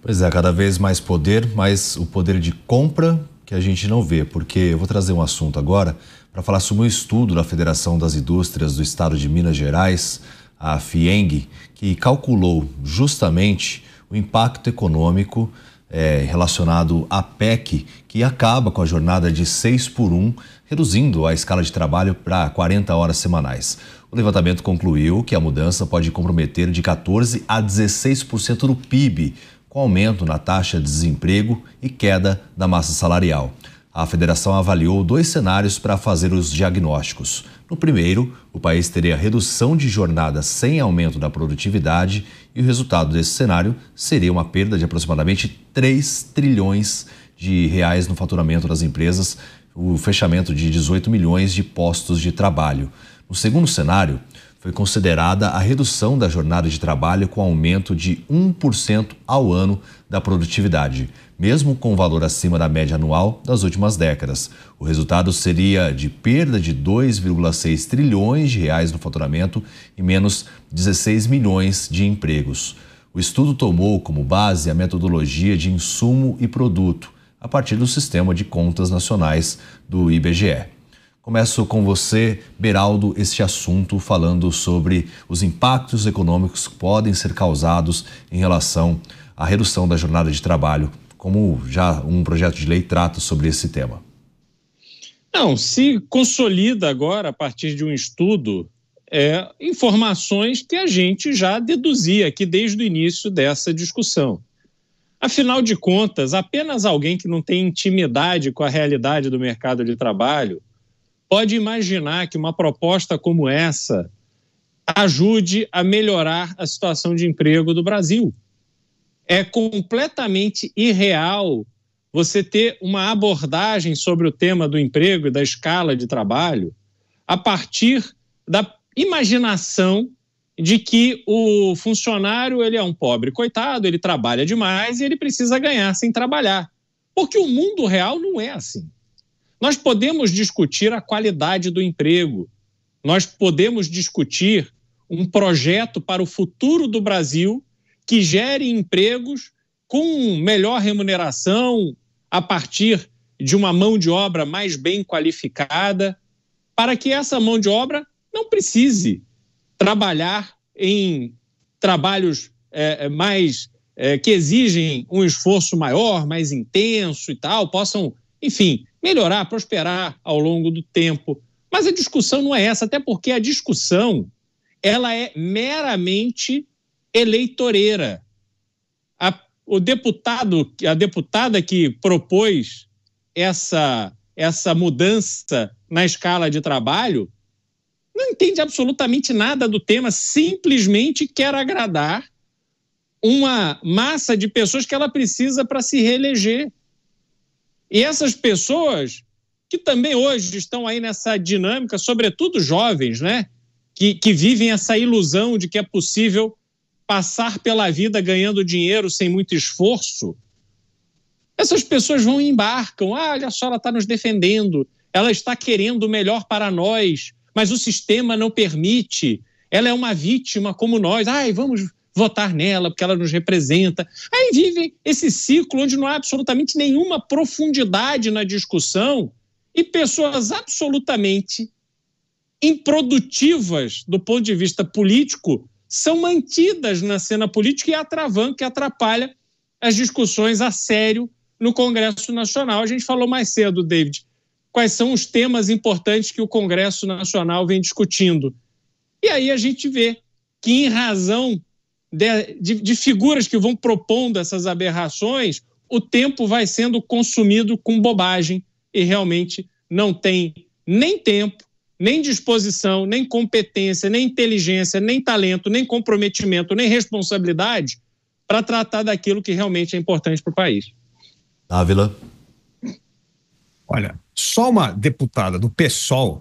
Pois é, cada vez mais poder, mas o poder de compra que a gente não vê, porque eu vou trazer um assunto agora para falar sobre um estudo da Federação das Indústrias do Estado de Minas Gerais, a FIENG, que calculou justamente o impacto econômico relacionado à PEC, que acaba com a jornada de 6 por 1, reduzindo a escala de trabalho para 40 horas semanais. O levantamento concluiu que a mudança pode comprometer de 14% a 16% do PIB, com aumento na taxa de desemprego e queda da massa salarial. A federação avaliou 2 cenários para fazer os diagnósticos. No primeiro, o país teria redução de jornada sem aumento da produtividade e o resultado desse cenário seria uma perda de aproximadamente 3 trilhões de reais no faturamento das empresas, o fechamento de 18 milhões de postos de trabalho. No segundo cenário, foi considerada a redução da jornada de trabalho com aumento de 1% ao ano da produtividade, mesmo com o valor acima da média anual das últimas décadas. O resultado seria de perda de 2,6 trilhões de reais no faturamento e menos 16 milhões de empregos. O estudo tomou como base a metodologia de insumo e produto, a partir do Sistema de Contas Nacionais do IBGE. Começo com você, Beraldo, este assunto falando sobre os impactos econômicos que podem ser causados em relação à redução da jornada de trabalho, como já um projeto de lei trata sobre esse tema. Não, se consolida agora, a partir de um estudo, informações que a gente já deduzia aqui desde o início dessa discussão. Afinal de contas, apenas alguém que não tem intimidade com a realidade do mercado de trabalho pode imaginar que uma proposta como essa ajude a melhorar a situação de emprego do Brasil. É completamente irreal você ter uma abordagem sobre o tema do emprego e da escala de trabalho a partir da imaginação de que o funcionário ele é um pobre coitado, ele trabalha demais e ele precisa ganhar sem trabalhar. Porque o mundo real não é assim. Nós podemos discutir a qualidade do emprego, nós podemos discutir um projeto para o futuro do Brasil que gere empregos com melhor remuneração, a partir de uma mão de obra mais bem qualificada, para que essa mão de obra não precise trabalhar em trabalhos que exigem um esforço maior, mais intenso e tal, possam, enfim, melhorar, prosperar ao longo do tempo. Mas a discussão não é essa, até porque a discussão ela é meramente eleitoreira. A deputada que propôs essa mudança na escala de trabalho não entende absolutamente nada do tema, simplesmente quer agradar uma massa de pessoas que ela precisa para se reeleger. E essas pessoas que também hoje estão aí nessa dinâmica, sobretudo jovens, né? Que vivem essa ilusão de que é possível passar pela vida ganhando dinheiro sem muito esforço. Essas pessoas vão e embarcam. Olha só, ela está nos defendendo, ela está querendo o melhor para nós, mas o sistema não permite. Ela é uma vítima como nós. Vamos votar nela porque ela nos representa. Aí vive esse ciclo onde não há absolutamente nenhuma profundidade na discussão e pessoas absolutamente improdutivas do ponto de vista político são mantidas na cena política e atravam, que atrapalha as discussões a sério no Congresso Nacional. A gente falou mais cedo, David, quais são os temas importantes que o Congresso Nacional vem discutindo. E aí a gente vê que, em razão de figuras que vão propondo essas aberrações, o tempo vai sendo consumido com bobagem e realmente não tem nem tempo, nem disposição, nem competência, nem inteligência, nem talento, nem comprometimento, nem responsabilidade para tratar daquilo que realmente é importante para o país. Ávila. Olha, só uma deputada do PSOL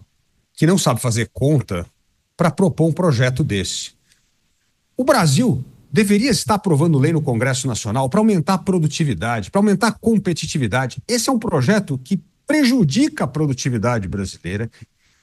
que não sabe fazer conta para propor um projeto desse. O Brasil deveria estar aprovando lei no Congresso Nacional para aumentar a produtividade, para aumentar a competitividade. Esse é um projeto que prejudica a produtividade brasileira,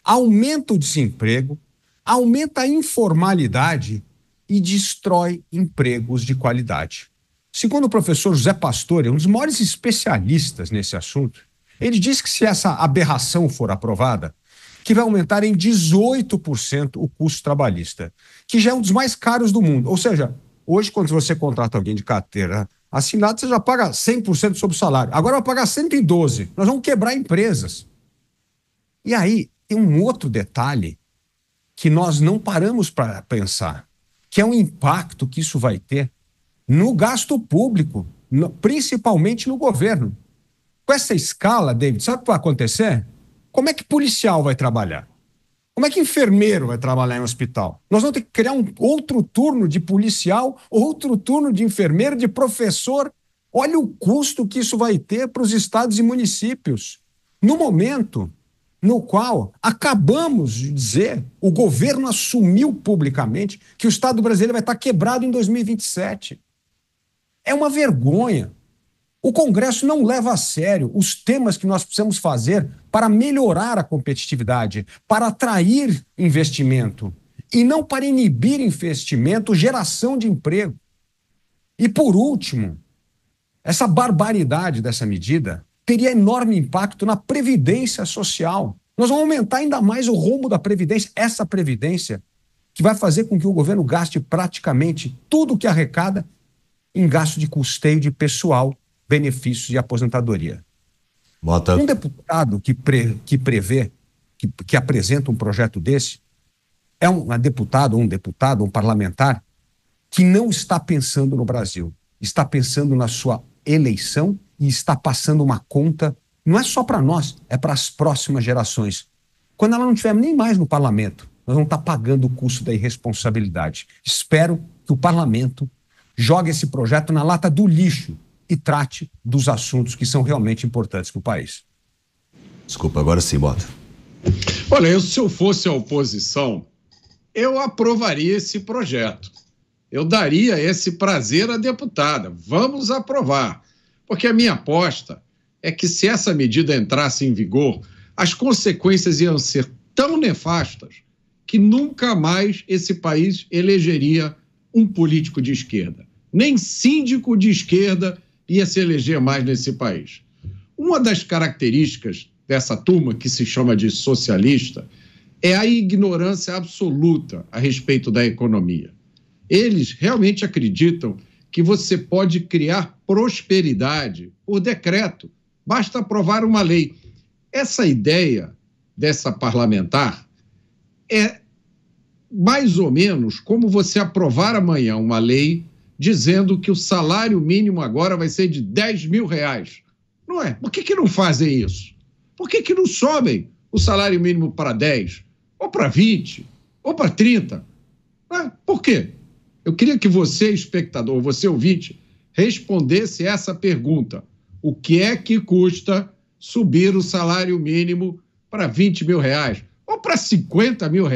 aumenta o desemprego, aumenta a informalidade e destrói empregos de qualidade. Segundo o professor José Pastore, um dos maiores especialistas nesse assunto, ele diz que se essa aberração for aprovada, que vai aumentar em 18% o custo trabalhista, que já é um dos mais caros do mundo. Ou seja, hoje, quando você contrata alguém de carteira assinada, você já paga 100% sobre o salário. Agora vai pagar 112%. Nós vamos quebrar empresas. E aí, tem um outro detalhe que nós não paramos para pensar, que é o impacto que isso vai ter no gasto público, principalmente no governo. Com essa escala, David, sabe o que vai acontecer? Como é que policial vai trabalhar? Como é que enfermeiro vai trabalhar em um hospital? Nós vamos ter que criar um outro turno de policial, outro turno de enfermeiro, de professor. Olha o custo que isso vai ter para os estados e municípios. No momento no qual acabamos de dizer, o governo assumiu publicamente que o Estado brasileiro vai estar quebrado em 2027. É uma vergonha. O Congresso não leva a sério os temas que nós precisamos fazer para melhorar a competitividade, para atrair investimento e não para inibir investimento, geração de emprego. E, por último, essa barbaridade dessa medida teria enorme impacto na Previdência Social. Nós vamos aumentar ainda mais o rombo da Previdência, essa Previdência que vai fazer com que o governo gaste praticamente tudo o que arrecada em gasto de custeio de pessoal, benefícios e aposentadoria. Mota. Um deputado que apresenta um projeto desse é um parlamentar que não está pensando no Brasil, está pensando na sua eleição e está passando uma conta, não é só para nós, é para as próximas gerações. Quando ela não estiver nem mais no parlamento, nós vamos estar pagando o custo da irresponsabilidade. Espero que o parlamento jogue esse projeto na lata do lixo e trate dos assuntos que são realmente importantes para o país. Desculpa, agora sim, Bota. Olha, se eu fosse a oposição, eu aprovaria esse projeto. Eu daria esse prazer à deputada. Vamos aprovar. Porque a minha aposta é que se essa medida entrasse em vigor, as consequências iam ser tão nefastas que nunca mais esse país elegeria um político de esquerda. Nem síndico de esquerda ia se eleger mais nesse país. Uma das características dessa turma, que se chama de socialista, é a ignorância absoluta a respeito da economia. Eles realmente acreditam que você pode criar prosperidade por decreto, basta aprovar uma lei. Essa ideia dessa parlamentar é mais ou menos como você aprovar amanhã uma lei dizendo que o salário mínimo agora vai ser de R$10 mil. Não é? Por que não fazem isso? Por que não sobem o salário mínimo para 10, ou para 20, ou para 30? Por quê? Eu queria que você, espectador, você ouvinte, respondesse essa pergunta. O que é que custa subir o salário mínimo para R$20 mil ou para R$50 mil?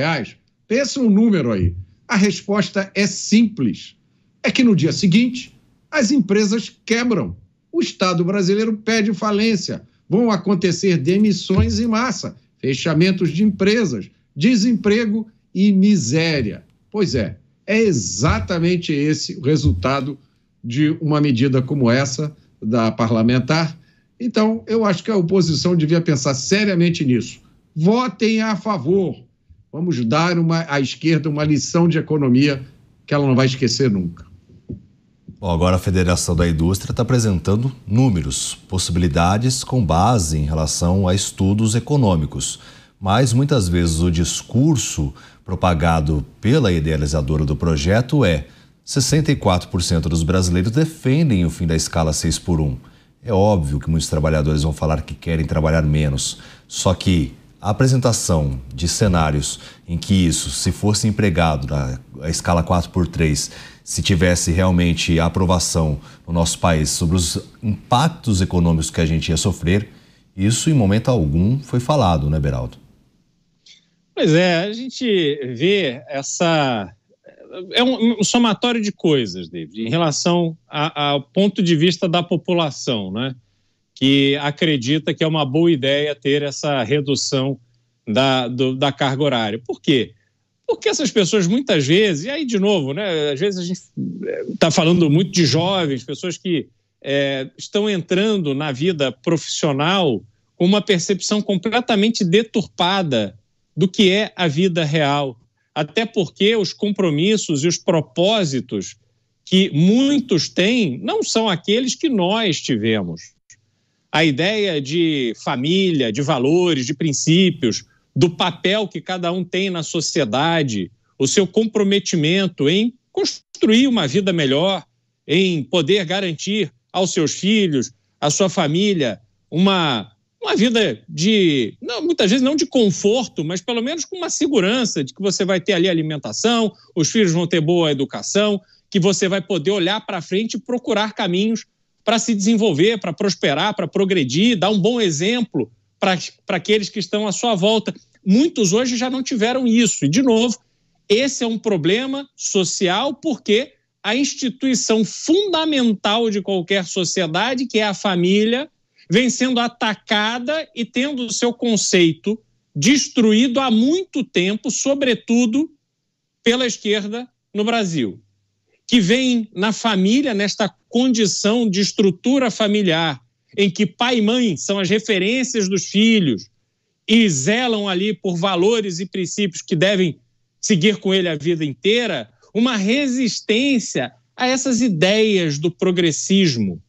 Pensa um número aí. A resposta é simples. É que no dia seguinte, as empresas quebram. O Estado brasileiro pede falência. Vão acontecer demissões em massa, fechamentos de empresas, desemprego e miséria. Pois é exatamente esse o resultado de uma medida como essa da parlamentar. Então, eu acho que a oposição devia pensar seriamente nisso. Votem a favor. Vamos dar à esquerda uma lição de economia que ela não vai esquecer nunca. Bom, agora a Federação da Indústria está apresentando números, possibilidades com base em relação a estudos econômicos. Mas muitas vezes o discurso propagado pela idealizadora do projeto é 64% dos brasileiros defendem o fim da escala 6x1. É óbvio que muitos trabalhadores vão falar que querem trabalhar menos, só que a apresentação de cenários em que isso, se fosse empregado na escala 4x3, se tivesse realmente a aprovação no nosso país sobre os impactos econômicos que a gente ia sofrer, isso em momento algum foi falado, né, Beraldo? Pois é, a gente vê essa... É um somatório de coisas, David, em relação ao ponto de vista da população, né? Que acredita que é uma boa ideia ter essa redução da carga horária. Por quê? Porque essas pessoas muitas vezes, e aí de novo, né, às vezes a gente está falando muito de jovens, pessoas que estão entrando na vida profissional com uma percepção completamente deturpada do que é a vida real. Até porque os compromissos e os propósitos que muitos têm não são aqueles que nós tivemos. A ideia de família, de valores, de princípios, do papel que cada um tem na sociedade, o seu comprometimento em construir uma vida melhor, em poder garantir aos seus filhos, à sua família, uma vida de, não, muitas vezes não de conforto, mas pelo menos com uma segurança de que você vai ter ali alimentação, os filhos vão ter boa educação, que você vai poder olhar para frente e procurar caminhos para se desenvolver, para prosperar, para progredir, dar um bom exemplo para aqueles que estão à sua volta. Muitos hoje já não tiveram isso. E, de novo, esse é um problema social porque a instituição fundamental de qualquer sociedade, que é a família, vem sendo atacada e tendo o seu conceito destruído há muito tempo, sobretudo pela esquerda no Brasil, que vem na família, nesta condição de estrutura familiar, em que pai e mãe são as referências dos filhos e zelam ali por valores e princípios que devem seguir com ele a vida inteira, uma resistência a essas ideias do progressismo,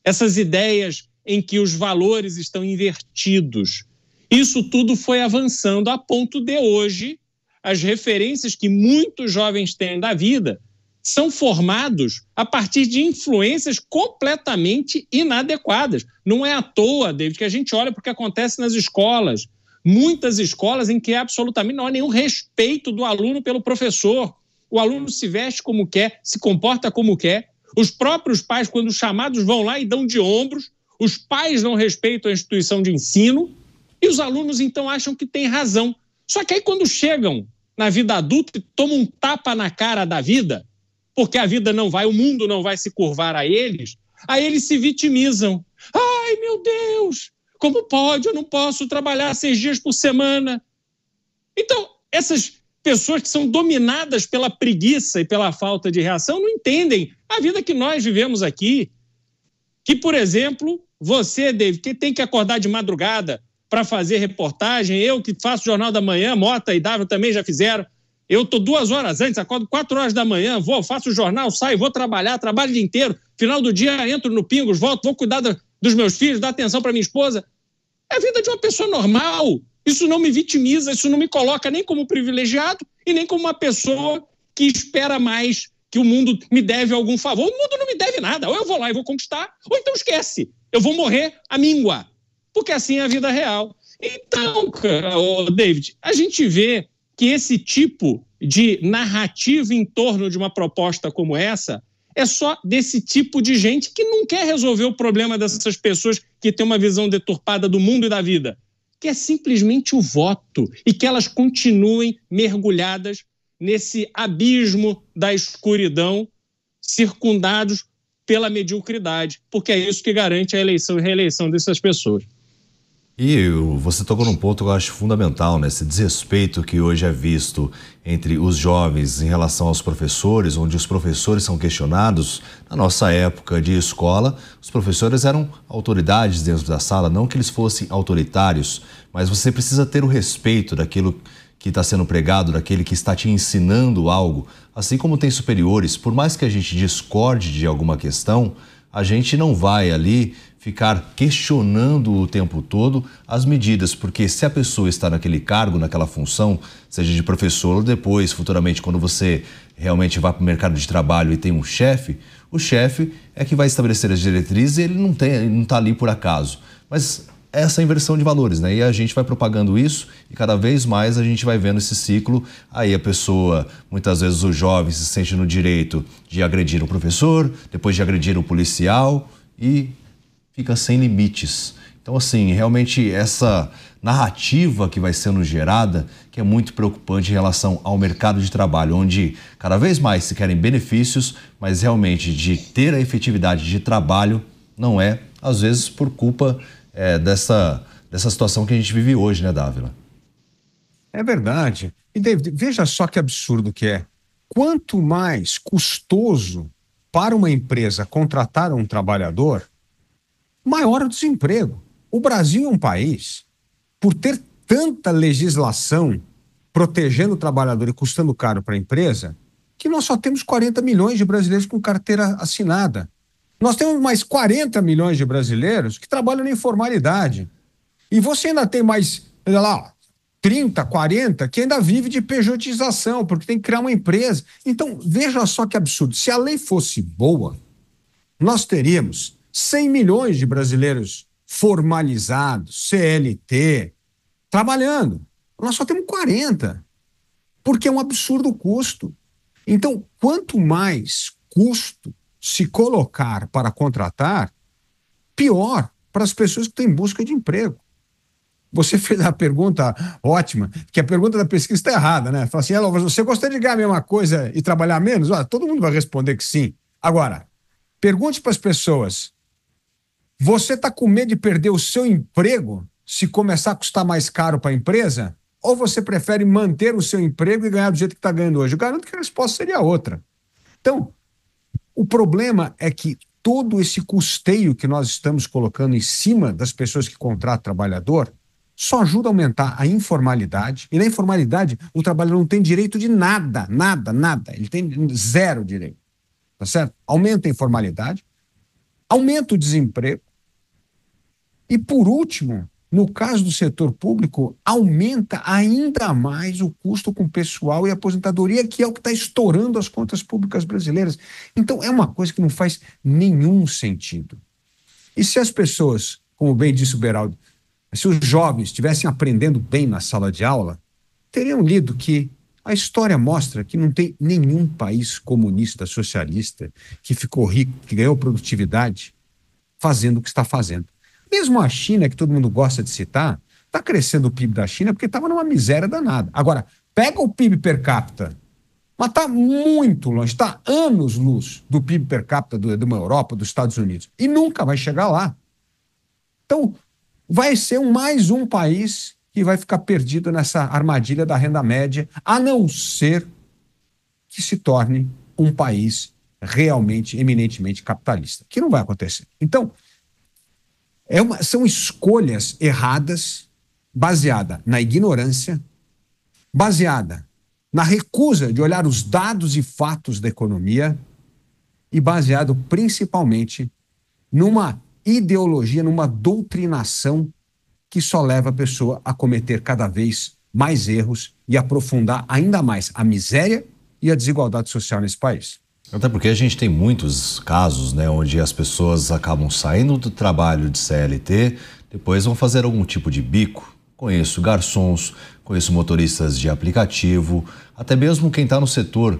essas ideias em que os valores estão invertidos. Isso tudo foi avançando a ponto de hoje as referências que muitos jovens têm da vida são formados a partir de influências completamente inadequadas. Não é à toa, David, que a gente olha para o que acontece nas escolas. Muitas escolas em que absolutamente não há nenhum respeito do aluno pelo professor. O aluno se veste como quer, se comporta como quer. Os próprios pais, quando chamados, vão lá e dão de ombros. Os pais não respeitam a instituição de ensino e os alunos, então, acham que têm razão. Só que aí, quando chegam na vida adulta e tomam um tapa na cara da vida, porque a vida não vai, o mundo não vai se curvar a eles, aí eles se vitimizam. Ai, meu Deus, como pode? Eu não posso trabalhar 6 dias por semana. Então, essas pessoas que são dominadas pela preguiça e pela falta de reação não entendem a vida que nós vivemos aqui. Que, por exemplo, você, David, que tem que acordar de madrugada para fazer reportagem, eu que faço Jornal da Manhã, Mota e Dávila também já fizeram. Eu estou 2 horas antes, acordo 4 horas da manhã, faço o jornal, saio, vou trabalhar, trabalho o dia inteiro, final do dia entro no Pingos, volto, vou cuidar dos meus filhos, dar atenção para minha esposa. É a vida de uma pessoa normal. Isso não me vitimiza, isso não me coloca nem como privilegiado e nem como uma pessoa que espera mais, que o mundo me deve algum favor. O mundo não me deve nada. Ou eu vou lá e vou conquistar, ou então esquece. Eu vou morrer à míngua. Porque assim é a vida real. Então, David, a gente vê que esse tipo de narrativa em torno de uma proposta como essa é só desse tipo de gente que não quer resolver o problema dessas pessoas que têm uma visão deturpada do mundo e da vida, que é simplesmente o voto e que elas continuem mergulhadas nesse abismo da escuridão, circundados pela mediocridade, porque é isso que garante a eleição e reeleição dessas pessoas. E você tocou num ponto que eu acho fundamental, né? Esse desrespeito que hoje é visto entre os jovens em relação aos professores, onde os professores são questionados. Na nossa época de escola, os professores eram autoridades dentro da sala, não que eles fossem autoritários, mas você precisa ter o respeito daquilo que está sendo pregado, daquele que está te ensinando algo. Assim como tem superiores, por mais que a gente discorde de alguma questão, a gente não vai ali ficar questionando o tempo todo as medidas, porque se a pessoa está naquele cargo, naquela função, seja de professor ou depois, futuramente, quando você realmente vai para o mercado de trabalho e tem um chefe, o chefe é que vai estabelecer as diretrizes e ele não está ali por acaso. Mas essa inversão de valores, né? E a gente vai propagando isso e cada vez mais a gente vai vendo esse ciclo. Aí a pessoa, muitas vezes o jovem se sente no direito de agredir o professor, depois de agredir o policial e fica sem limites. Então, assim, realmente essa narrativa que vai sendo gerada, que é muito preocupante em relação ao mercado de trabalho, onde cada vez mais se querem benefícios, mas realmente de ter a efetividade de trabalho não é, às vezes por culpa dessa situação que a gente vive hoje, né, Dávila? É verdade. E, David, veja só que absurdo que é. Quanto mais custoso para uma empresa contratar um trabalhador, maior o desemprego. O Brasil é um país, por ter tanta legislação protegendo o trabalhador e custando caro para a empresa, que nós só temos 40 milhões de brasileiros com carteira assinada. Nós temos mais 40 milhões de brasileiros que trabalham na informalidade. E você ainda tem mais, olha lá, 30, 40 que ainda vive de pejotização, porque tem que criar uma empresa. Então, veja só que absurdo. Se a lei fosse boa, nós teríamos 100 milhões de brasileiros formalizados, CLT, trabalhando. Nós só temos 40, porque é um absurdo o custo. Então, quanto mais custo se colocar para contratar, pior para as pessoas que estão em busca de emprego. Você fez a pergunta ótima, que a pergunta da pesquisa está errada, né? Fala assim, você gostaria de ganhar a mesma coisa e trabalhar menos? Todo mundo vai responder que sim. Agora, pergunte para as pessoas, você está com medo de perder o seu emprego se começar a custar mais caro para a empresa? Ou você prefere manter o seu emprego e ganhar do jeito que está ganhando hoje? Eu garanto que a resposta seria outra. Então, o problema é que todo esse custeio que nós estamos colocando em cima das pessoas que contratam trabalhador só ajuda a aumentar a informalidade. E na informalidade, o trabalhador não tem direito de nada, nada, nada. Ele tem zero direito. Tá certo? Aumenta a informalidade, aumenta o desemprego. E, por último, no caso do setor público, aumenta ainda mais o custo com pessoal e aposentadoria, que é o que está estourando as contas públicas brasileiras. Então, é uma coisa que não faz nenhum sentido. E se as pessoas, como bem disse o Beraldo, se os jovens estivessem aprendendo bem na sala de aula, teriam lido que a história mostra que não tem nenhum país comunista, socialista, que ficou rico, que ganhou produtividade, fazendo o que está fazendo. Mesmo a China, que todo mundo gosta de citar, está crescendo o PIB da China porque estava numa miséria danada. Agora, pega o PIB per capita, mas está muito longe, está anos-luz do PIB per capita de uma Europa, dos Estados Unidos, e nunca vai chegar lá. Então, vai ser mais um país que vai ficar perdido nessa armadilha da renda média, a não ser que se torne um país realmente, eminentemente capitalista, que não vai acontecer. Então, são escolhas erradas, baseada na ignorância, baseada na recusa de olhar os dados e fatos da economia e baseado principalmente numa ideologia, numa doutrinação que só leva a pessoa a cometer cada vez mais erros e aprofundar ainda mais a miséria e a desigualdade social nesse país. Até porque a gente tem muitos casos, né, onde as pessoas acabam saindo do trabalho de CLT, depois vão fazer algum tipo de bico. Conheço garçons, conheço motoristas de aplicativo, até mesmo quem está no setor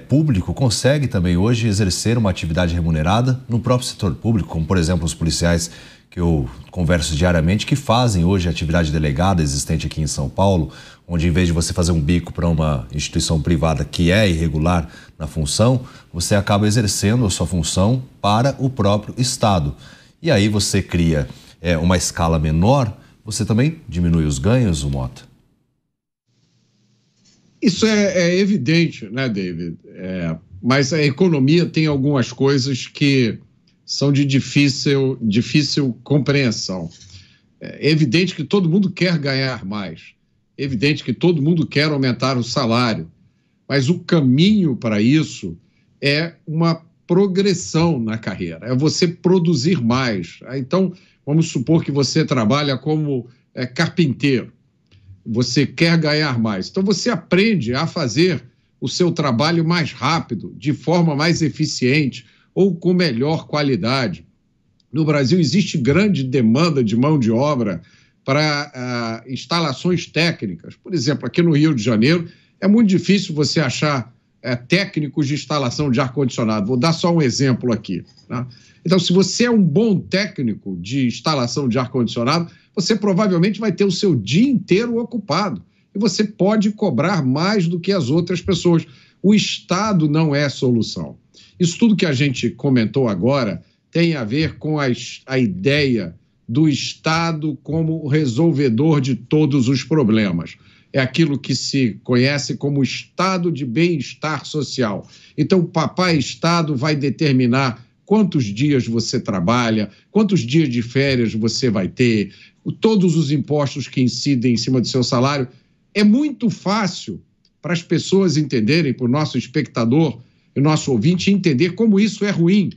público consegue também hoje exercer uma atividade remunerada no próprio setor público, como por exemplo os policiais que eu converso diariamente, que fazem hoje a atividade delegada existente aqui em São Paulo, onde em vez de você fazer um bico para uma instituição privada que é irregular na função, você acaba exercendo a sua função para o próprio Estado. E aí você cria uma escala menor, você também diminui os ganhos, o Mota? Isso é evidente, né, David? Mas a economia tem algumas coisas que são de difícil compreensão. É evidente que todo mundo quer ganhar mais. É evidente que todo mundo quer aumentar o salário. Mas o caminho para isso é uma progressão na carreira. É você produzir mais. Então, vamos supor que você trabalha como carpinteiro. Você quer ganhar mais. Então, você aprende a fazer o seu trabalho mais rápido, de forma mais eficiente ou com melhor qualidade. No Brasil, existe grande demanda de mão de obra para instalações técnicas. Por exemplo, aqui no Rio de Janeiro, é muito difícil você achar técnicos de instalação de ar-condicionado. Vou dar só um exemplo aqui. Tá? Então, se você é um bom técnico de instalação de ar-condicionado, você provavelmente vai ter o seu dia inteiro ocupado. E você pode cobrar mais do que as outras pessoas. O Estado não é solução. Isso tudo que a gente comentou agora tem a ver com a ideia do Estado como o resolvedor de todos os problemas. é aquilo que se conhece como estado de bem-estar social. Então, o papai Estado vai determinar quantos dias você trabalha, quantos dias de férias você vai ter, todos os impostos que incidem em cima do seu salário. É muito fácil para as pessoas entenderem, para o nosso espectador e o nosso ouvinte entender como isso é ruim.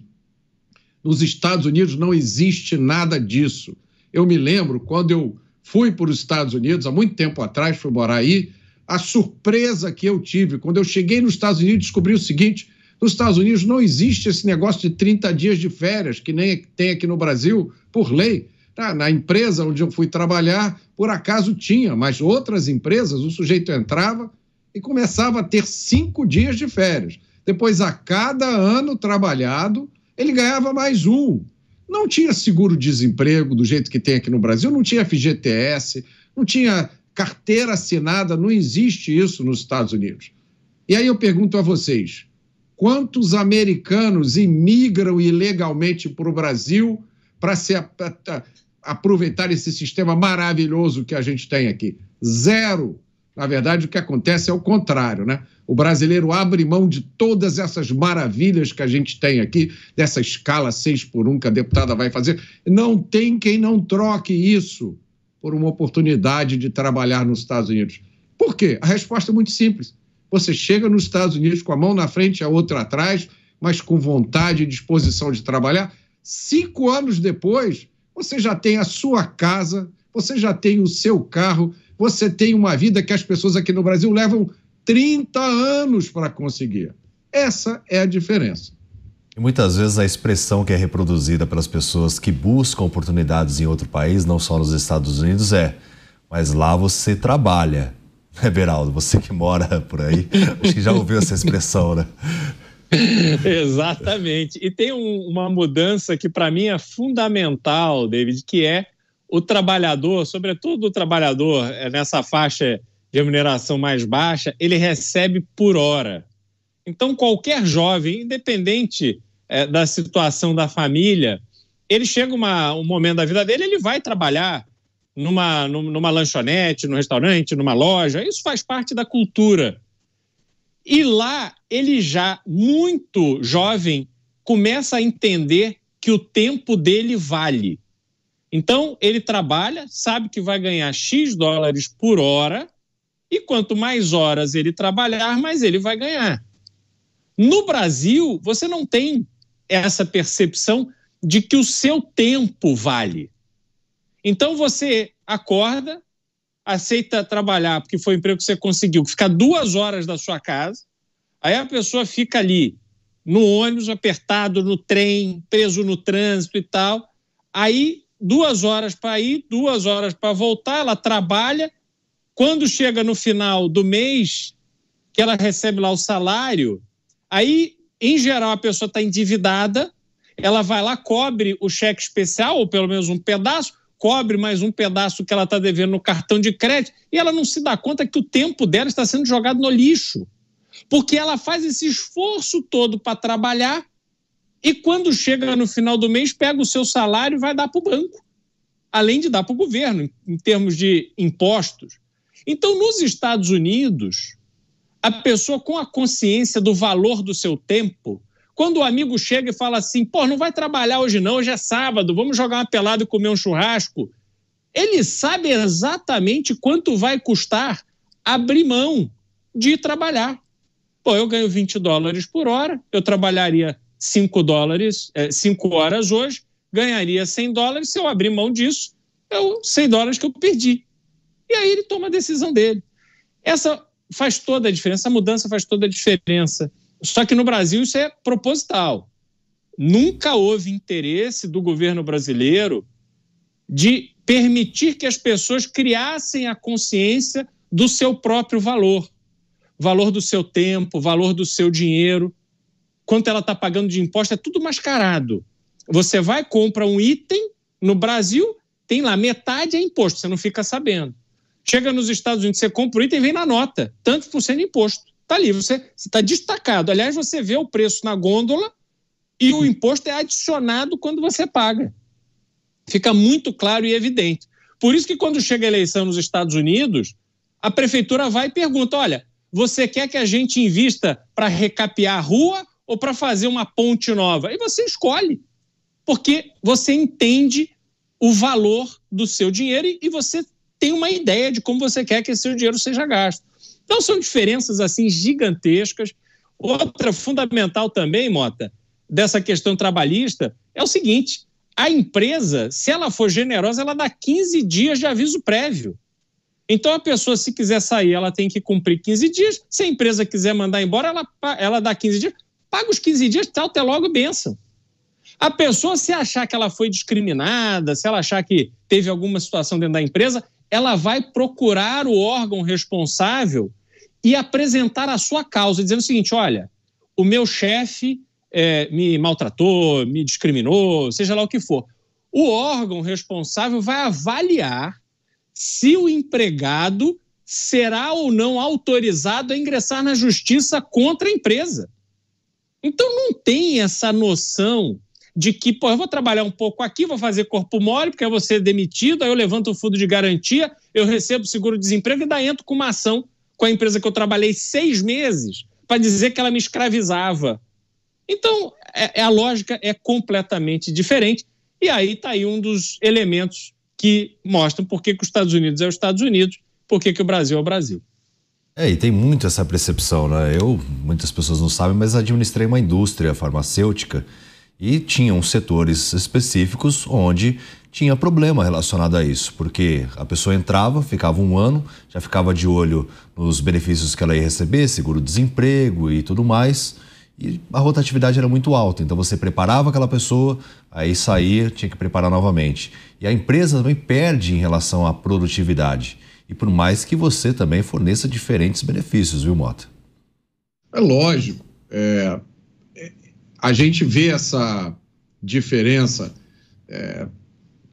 Nos Estados Unidos não existe nada disso. Eu me lembro, quando eu fui para os Estados Unidos, há muito tempo atrás, fui morar aí, a surpresa que eu tive, quando eu cheguei nos Estados Unidos, descobri o seguinte: nos Estados Unidos não existe esse negócio de 30 dias de férias, que nem tem aqui no Brasil, por lei. Na empresa onde eu fui trabalhar, por acaso tinha, mas outras empresas, o sujeito entrava e começava a ter 5 dias de férias. Depois, a cada ano trabalhado, ele ganhava mais um. Não tinha seguro-desemprego do jeito que tem aqui no Brasil, não tinha FGTS, não tinha carteira assinada, não existe isso nos Estados Unidos. E aí eu pergunto a vocês, quantos americanos imigram ilegalmente para o Brasil para aproveitar esse sistema maravilhoso que a gente tem aqui? Zero. Na verdade, o que acontece é o contrário, né? O brasileiro abre mão de todas essas maravilhas que a gente tem aqui, dessa escala 6x1 que a deputada vai fazer. Não tem quem não troque isso por uma oportunidade de trabalhar nos Estados Unidos. Por quê? A resposta é muito simples. Você chega nos Estados Unidos com a mão na frente e a outra atrás, mas com vontade e disposição de trabalhar. 5 anos depois, você já tem a sua casa, você já tem o seu carro, você tem uma vida que as pessoas aqui no Brasil levam 30 anos para conseguir. Essa é a diferença. E muitas vezes a expressão que é reproduzida pelas pessoas que buscam oportunidades em outro país, não só nos Estados Unidos, mas lá você trabalha. Beraldo, você que mora por aí, acho que já ouviu essa expressão, né? Exatamente. E tem uma mudança que para mim é fundamental, David, que é o trabalhador, sobretudo o trabalhador nessa faixa de remuneração mais baixa, ele recebe por hora. Então, qualquer jovem, independente da situação da família, ele chega um momento da vida dele, ele vai trabalhar numa lanchonete, num restaurante, numa loja. Isso faz parte da cultura. E lá, ele já, muito jovem, começa a entender que o tempo dele vale. Então, ele trabalha, sabe que vai ganhar X dólares por hora, e quanto mais horas ele trabalhar, mais ele vai ganhar. No Brasil, você não tem essa percepção de que o seu tempo vale. Então, você acorda, aceita trabalhar, porque foi o emprego que você conseguiu, ficar 2 horas da sua casa, aí a pessoa fica ali, no ônibus, apertado, no trem, preso no trânsito e tal, aí 2 horas para ir, 2 horas para voltar, ela trabalha. Quando chega no final do mês, que ela recebe lá o salário, aí, em geral, a pessoa está endividada, ela vai lá, cobre o cheque especial, ou pelo menos um pedaço, cobre mais um pedaço que ela está devendo no cartão de crédito, e ela não se dá conta que o tempo dela está sendo jogado no lixo, porque ela faz esse esforço todo para trabalhar, e quando chega no final do mês, pega o seu salário e vai dar para o banco, além de dar para o governo, em termos de impostos. Então, nos Estados Unidos, a pessoa com a consciência do valor do seu tempo, quando o amigo chega e fala assim, não vai trabalhar hoje não, hoje é sábado, vamos jogar uma pelada e comer um churrasco, ele sabe exatamente quanto vai custar abrir mão de trabalhar. Eu ganho 20 dólares por hora, eu trabalharia 5 horas hoje, ganharia 100 dólares, se eu abrir mão disso, 100 dólares que eu perdi. E aí ele toma a decisão dele. Essa faz toda a diferença, essa mudança faz toda a diferença. Só que no Brasil isso é proposital. Nunca houve interesse do governo brasileiro de permitir que as pessoas criassem a consciência do seu próprio valor. Valor do seu tempo, valor do seu dinheiro. Quanto ela está pagando de imposto, é tudo mascarado. Você vai, compra um item no Brasil, tem lá metade é imposto, você não fica sabendo. Chega nos Estados Unidos, você compra o item e vem na nota, tantos por cento de imposto. Está ali, você está destacado. Aliás, você vê o preço na gôndola e o imposto é adicionado quando você paga. Fica muito claro e evidente. Por isso que quando chega a eleição nos Estados Unidos, A prefeitura vai e pergunta, olha, você quer que a gente invista para recapear a rua ou para fazer uma ponte nova? E você escolhe, porque você entende o valor do seu dinheiro e você tem uma ideia de como você quer que esse seu dinheiro seja gasto. Então são diferenças assim gigantescas. Outra fundamental também, Mota, dessa questão trabalhista é o seguinte, a empresa, se ela for generosa, ela dá 15 dias de aviso prévio. Então a pessoa, se quiser sair, ela tem que cumprir 15 dias. Se a empresa quiser mandar embora, ela dá 15 dias. Paga os 15 dias, tchau, até logo, bênção. A pessoa, se achar que ela foi discriminada, se ela achar que teve alguma situação dentro da empresa, ela vai procurar o órgão responsável e apresentar a sua causa, dizendo o seguinte, olha, o meu chefe me maltratou, me discriminou, seja lá o que for. O órgão responsável vai avaliar se o empregado será ou não autorizado a ingressar na justiça contra a empresa. Então não tem essa noção de que, eu vou trabalhar um pouco aqui, vou fazer corpo mole, porque eu vou ser demitido, aí eu levanto o fundo de garantia, eu recebo seguro-desemprego e daí entro com uma ação com a empresa que eu trabalhei 6 meses para dizer que ela me escravizava. Então, a lógica é completamente diferente. E aí está aí um dos elementos que mostram por que os Estados Unidos é os Estados Unidos, por que o Brasil é o Brasil. E tem muito essa percepção, né? Muitas pessoas não sabem, mas administrei uma indústria farmacêutica e tinham setores específicos onde tinha problema relacionado a isso, porque a pessoa entrava, ficava 1 ano, já ficava de olho nos benefícios que ela ia receber, seguro-desemprego e tudo mais, e a rotatividade era muito alta, então você preparava aquela pessoa, aí saía, tinha que preparar novamente. E a empresa também perde em relação à produtividade, e por mais que você também forneça diferentes benefícios, viu, Mota? É lógico, a gente vê essa diferença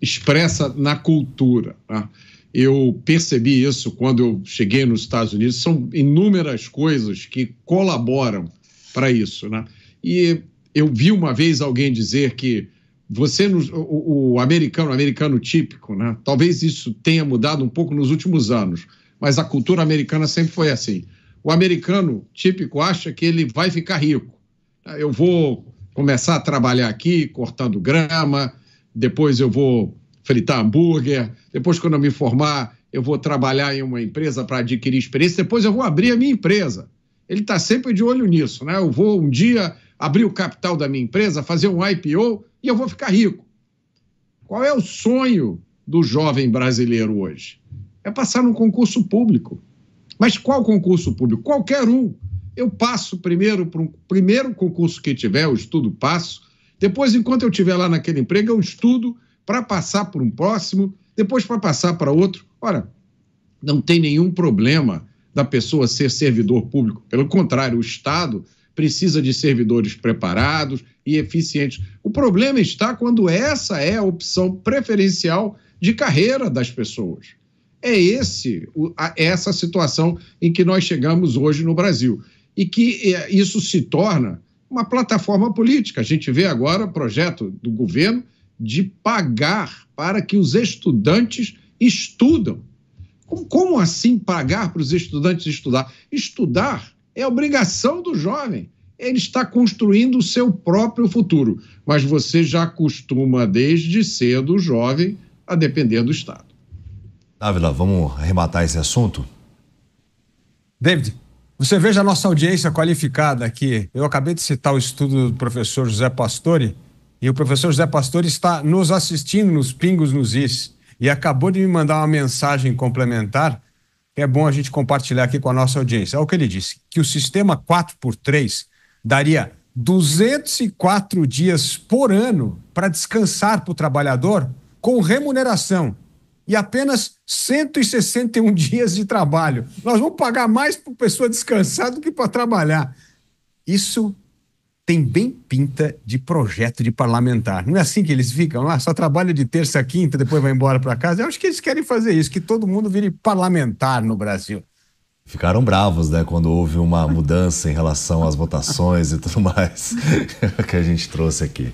expressa na cultura, tá? Eu percebi isso quando eu cheguei nos Estados Unidos, são inúmeras coisas que colaboram para isso, né? E eu vi uma vez alguém dizer que o americano típico, né? Talvez isso tenha mudado um pouco nos últimos anos, mas a cultura americana sempre foi assim. O americano típico acha que ele vai ficar rico. Eu vou começar a trabalhar aqui cortando grama, depois eu vou fritar hambúrguer, depois quando eu me formar eu vou trabalhar em uma empresa para adquirir experiência, depois eu vou abrir a minha empresa. Ele está sempre de olho nisso, né? Eu vou um dia abrir o capital da minha empresa, fazer um IPO e eu vou ficar rico. Qual é o sonho do jovem brasileiro hoje? É passar num concurso público. Mas qual concurso público? Qualquer um. Eu passo primeiro para um primeiro concurso que tiver, eu estudo, passo. Depois, enquanto eu estiver lá naquele emprego, eu estudo para passar por um próximo, depois para passar para outro. Ora, não tem nenhum problema da pessoa ser servidor público. Pelo contrário, o Estado precisa de servidores preparados e eficientes. O problema está quando essa é a opção preferencial de carreira das pessoas. É essa situação em que nós chegamos hoje no Brasil. E que isso se torna uma plataforma política. A gente vê agora o projeto do governo de pagar para que os estudantes estudam. Como assim pagar para os estudantes estudar? Estudar é obrigação do jovem. Ele está construindo o seu próprio futuro. Mas você já acostuma desde cedo o jovem a depender do Estado. Dávila, vamos arrematar esse assunto? David, você veja a nossa audiência qualificada aqui. Eu acabei de citar o estudo do professor José Pastore, e o professor José Pastore está nos assistindo nos Pingos nos Is, e acabou de me mandar uma mensagem complementar, que é bom a gente compartilhar aqui com a nossa audiência. É o que ele disse, que o sistema 4x3 daria 204 dias por ano para descansar para o trabalhador com remuneração, e apenas 161 dias de trabalho. Nós vamos pagar mais para a pessoa descansar do que para trabalhar. Isso tem bem pinta de projeto de parlamentar. Não é assim que eles ficam lá? Só trabalha de terça a quinta, depois vai embora para casa. Eu acho que eles querem fazer isso, que todo mundo vire parlamentar no Brasil. Ficaram bravos, né, quando houve uma mudança em relação às votações e tudo mais que a gente trouxe aqui.